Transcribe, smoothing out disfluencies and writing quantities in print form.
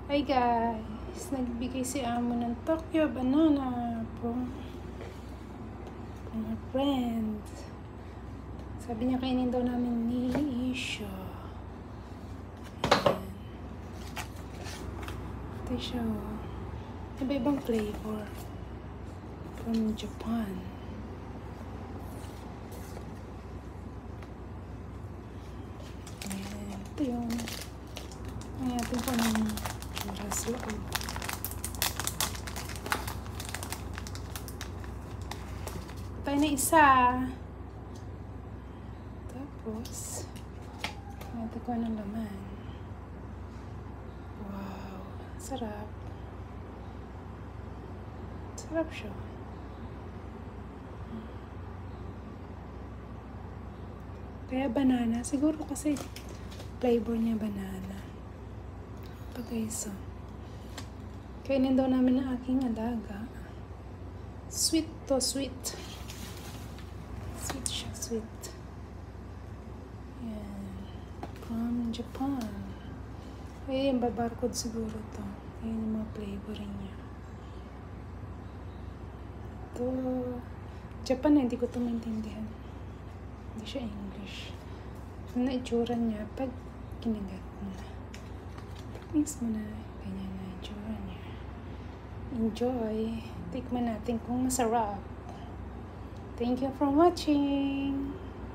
Hi guys! Nagbigay si Amo ng Tokyo Banana from my friend. Sabi niya kainin daw namin ni Isha. Ayan. Ito siya. Iba-ibang flavor. From Japan. Ayan. Ito yun. Ayan natin po ng oras loob. Tayo na isa. Tapos, natin ko ng laman. Wow. Sarap. Sarap siya. Kaya banana. Siguro kasi flavor niya banana. Ito guys. Kainin daw namin ang aking alaga. Sweet to sweet. Sweet siya, sweet. Yan. From Japan. Ay, yung babarcode siguro to. Ayan yung mga flavoring niya. Ito. Japan na, hindi ko ito maintindihan. Hindi siya English. Ano na itsura niya pag kinagat mo na. Mix mo na. Ganyan na itsura niya. Enjoy. Tikman natin kung masarap. Thank you for watching.